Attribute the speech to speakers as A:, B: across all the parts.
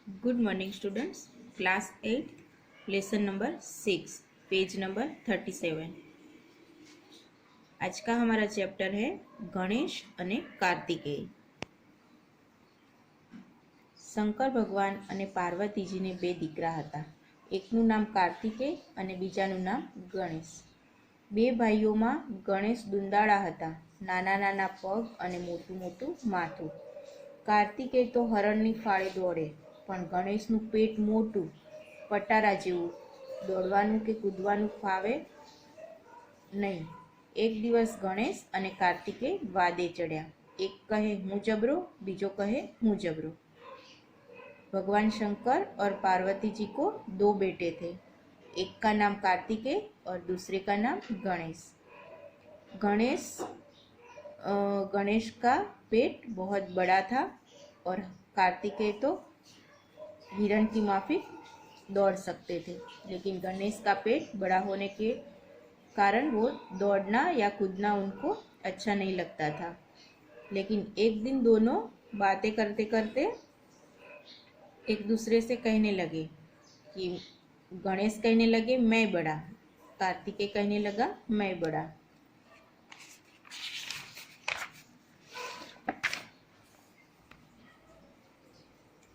A: Good morning students. Class 8 lesson number 6 page number 37। आज का हमारा चैप्टर है गणेश અને કાર્તિકેય। શંકર ભગવાન અને પાર્વતીજીને બે દીકરા હતા। એકનું નામ કાર્તિકેય અને બીજાનું નામ ગણેશ। બે ભાઈઓમાં ગણેશ દુંદાળા હતા, નાના નાના પગ અને મોટું મોટું માથું। કાર્તિકેય તો હરણની ફાળે દોડે, પણ ગણેશનું પેટ મોટું, પટારા જેવું, દોડવાનું કે કૂદવાનું ફાવે નહીં। એક દિવસ ગણેશ અને કાર્તિકેય વાદે ચડ્યા। એક કહે હું જબરો, બીજો કહે હું जबरो। भगवान शंकर और पार्वती जी को दो बेटे थे। एक का नाम कार्तिकेय और दूसरे का नाम गणेश। गणेश का पेट बहुत बड़ा था और कार्तिकेय तो हिरण की माफिक दौड़ सकते थे, लेकिन गणेश का पेट बड़ा होने के कारण वो दौड़ना या कूदना उनको अच्छा नहीं लगता था। लेकिन एक दिन दोनों बातें करते करते एक दूसरे से कहने लगे कि गणेश कहने लगे मैं बड़ा, कार्तिकेय कहने लगा मैं बड़ा।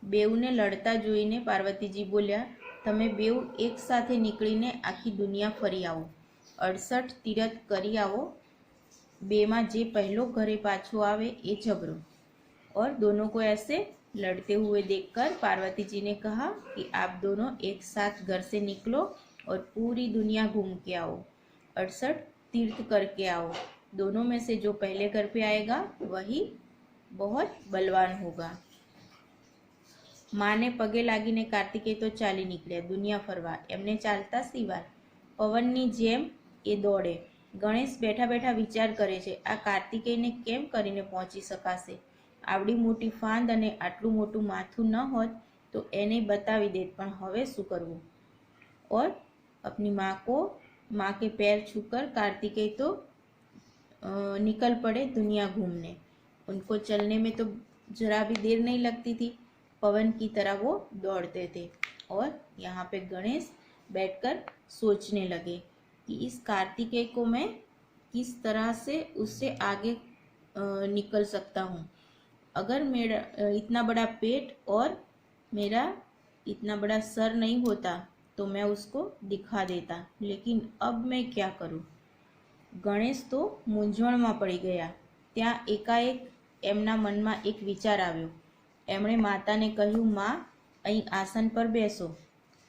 A: बेवने लड़ता जोईने पार्वतीजी बोल्या, तमे बेव एक साथे निकळीने आखी दुनिया फरी आवो, 68 तीरथ करी आवो, बेमा जे पहलो घरे पाछो आवे ए जबरो। और दोनों को ऐसे लड़ते हुए देखकर पार्वती जी ने कहा कि आप दोनों एक साथ घर से निकलो और पूरी दुनिया घूम के आओ, 68 तीर्थ करके आओ। दोनों में से जो पहले घर पे आएगा वही बहुत बलवान होगा। माने पगे लागीने कार्तिकेय तो चाली निकळ्या दुनिया फरवा। एमने चालता सिवाय पवननी जेम ए दौड़े। गणेश बैठा बैठा विचार करे छे, आ कार्तिकेयने केम करीने पहोंची शकाशे। आवडी मोटी फांद अने आटलू मोटू माथुं न होत तो एने बतावी देत, पण हवे शुं करवुं। और अपनी माँ के पैर छूकर कार्तिकेय तो निकल पड़े दुनिया घूमने। उनको चलने में तो जरा भी देर नहीं लगती थी, पवन की तरह वो दौड़ते थे। और यहाँ पे गणेश बैठकर सोचने लगे कि इस कार्तिकेय को मैं किस तरह से उससे आगे निकल सकता हूँ। अगर मेरा इतना बड़ा पेट और मेरा इतना बड़ा सर नहीं होता तो मैं उसको दिखा देता, लेकिन अब मैं क्या करूँ। गणेश तो मूंझवणमां पड़ी गया। त्यां एकाएक एमना मनमा एक विचार आव्यो। एमणे माताने कह्युं, माँ અહીં આસન પર બેસો।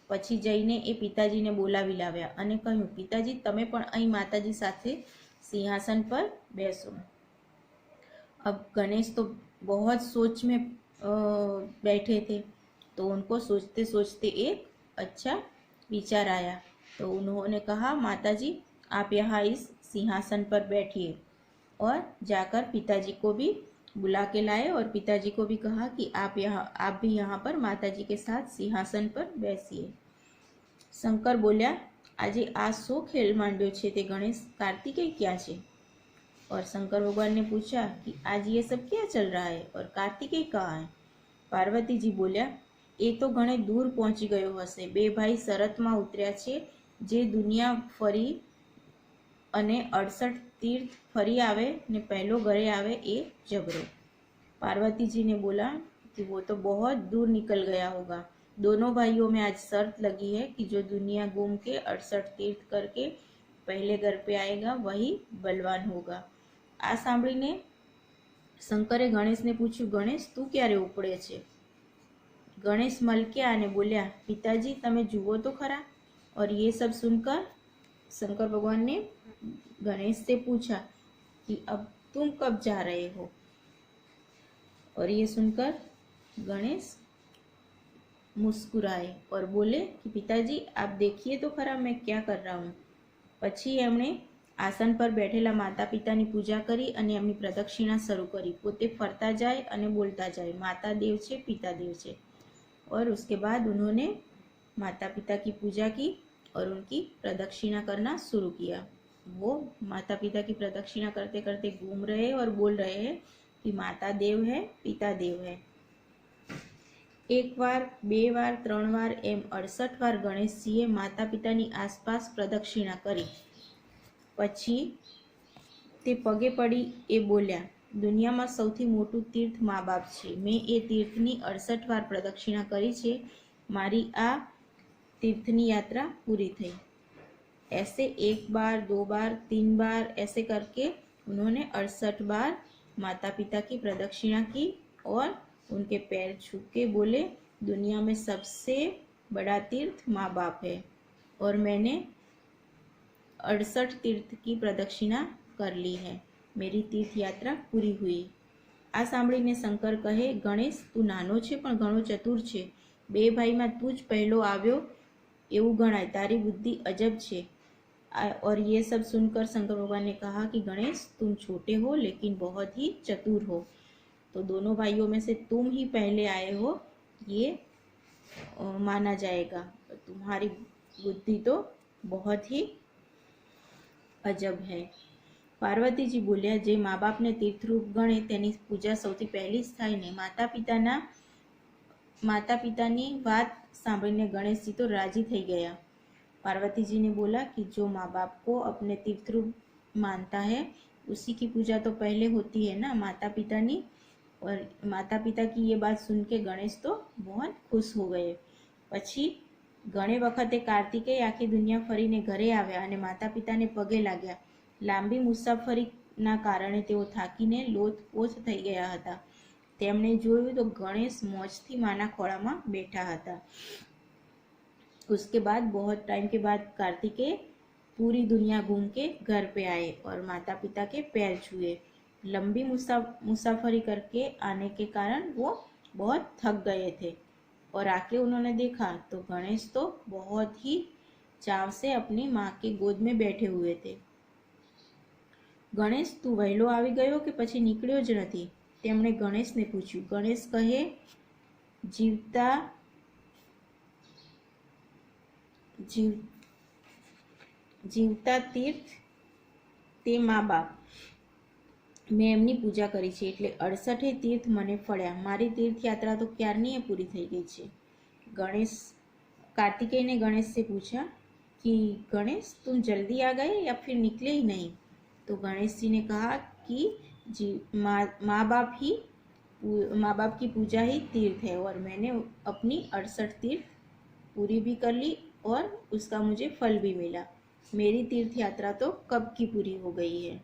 A: પછી જઈને એ પિતાજીને બોલાવી લાવ્યા અને કહ્યું, પિતાજી તમે પણ અહીં માતાજી સાથે સિંહાસન પર બેસો। अब गणेश तो बहुत सोच में बैठे थे, तो उनको सोचते सोचते एक अच्छा विचार आया। तो उन्होंने कहा, माताजी आप यहाँ इस सिंहासन पर बैठिए। और जाकर पिताजी को भी बुला के लाए और पिताजी को भी कहा कि आप भी यहाँ पर माताजी के साथ सिंहासन पर बैसिए। शंकर बोल्या, आजे आ शो खेल मांड्यो छे ते गणेश, कार्तिकेय क्या छे। और शंकर भगवान ने पूछा कि आज ये सब क्या चल रहा है और कार्तिकेय कहाँ है। पार्वती जी बोल्या, ए तो घणे दूर पहोंची गयो हशे। बे भाई शरतमां उतर्या छे, जे दुनिया फरी अने 68 तीर्थ फरी आवे ने पहलो घरे आवे ए जबरो। पार्वती जी ने बोला कि वो तो बहुत दूर निकल गया होगा। दोनों भाइयों में आज शर्त लगी है कि जो दुनिया घूम के 68 तीर्थ करके पहले घर पे आएगा वही बलवान होगा। आ सांभळीने शंकरे गणेश ने पूछ्યું, गणेश तू क्यारे उपड़े छे। गणेश मलक्या અને बोल्या, पिताजी तमे जुओ तो खरा। और ये सब सुनकर शंकर भगवान ने गणेश से पूछा कि अब तुम कब जा रहे हो। और ये सुनकर गणेश मुस्कुराए और बोले कि पिताजी आप देखिए तो खरा मैं क्या कर रहा हूँ। પછી એમણે આસન પર બેઠેલા માતા પિતાની પૂજા કરી અને એમની પ્રદક્ષિણા શરૂ કરી। પોતે ફરતા જાય અને બોલતા જાય, માતા દેવ છે, पिता देव છે। और उसके बाद उन्होंने माता पिता की पूजा की और उनकी प्रदक्षिणा करना शुरू किया। वो माता पिता की प्रदक्षिणा करते करते घूम रहे और बोल रहे हैं कि माता देव है, पिता देव है। એક વાર, 2 વાર, 3 વાર એમ 68 વાર ગણેશજીએ માતા પિતાની આસપાસ પ્રદક્ષિણા કરી. પછી તે પગે પડી એ બોલ્યા, દુનિયામાં સૌથી મોટું તીર્થ મા બાપ છે. મેં એ તીર્થની 68 વાર પ્રદક્ષિણા કરી છે. મારી આ तीर्थनी यात्रा पूरी थी। ऐसे 1 बार, 2 बार, 3 बार ऐसे करके उन्होंने 68 बार माता पिता की प्रदक्षिणा की और उनके पैर छू के बोले, दुनिया में सबसे बड़ा तीर्थ माँ बाप है और मैंने 68 तीर्थ की प्रदक्षिणा कर ली है। मेरी तीर्थ यात्रा पूरी हुई। आ सांभळीने शंकर कहे, गणेश तू नानो छे पण घणो चतुर छे। 2 भाईमां तू ज पहलो आव्यो एवं गणाय। तारी बुद्धि अजब छे। और ये सब सुनकर शंकर भगवान ने कहा कि गणेश तुम छोटे हो लेकिन बहुत ही चतुर हो, तो दोनों भाइयों में से तुम ही पहले आए हो ये माना जाएगा। तुम्हारी बुद्धि तो बहुत ही अजब है। पार्वतीजी बोल्या, जे माँ बाप ने तीर्थरूप गणे तेनी पूजा सौथी पहली ज थाय ने। माता पितानी बात सांभळीने गणेशजी तो राजी थई गया। पार्वती जी ने बोला कि जो माँ बाप को अपने तीर्थरूप मानता है उसी की पूजा तो पहले होती है ना, माता पितानी। और माता पिता की ये बात सुन के गणेश तो बहुत खुश हो गए। पछी घणे वखते कार्तिकेय आखी दुनिया फरीने घरे आव्या अने माता पिताने पगे लाग्या। लांबी मुसाफरीना कारणे तेओ थाकीने लोथपोथ थई गया हता। तेमणे जोयुं तो गणेश मोजथी माना खोळामां बैठा हता। उसके बाद बहुत टाइम के बाद कार्तिकेय पूरी दुनिया घूम के घर पे आए और माता पिता के पैर छुए। लंबी मुसाफरी करके आने के कारण वो बहुत थक गए थे और आके उन्होंने देखा तो गणेश तो बहुत ही चाव से अपनी माँ की गोद में बैठे हुए थे। गणेश तू वहेलो आवी गयो के पछी निकळ्यो ज नथी? तेमणे गणेशने पूछ्યું। गणेश कहे, जीवता तीर्थ ते माँ बाप, मैं एमनी पूजा करी छे एटले 68 तीर्थ मने फळ्या। मारी तीर्थ यात्रा तो क्यारनी पूरी थई गई छे। कार्तिकेय ने गणेश से पूछा कि गणेश तुम जल्दी आ गए या फिर निकले ही नहीं? तो गणेश जी ने कहा कि माँ बाप की पूजा ही तीर्थ है और मैंने अपनी 68 तीर्थ पूरी भी कर ली और उसका मुझे फल भी मिला। मेरी तीर्थ यात्रा तो कब की पूरी हो गई है।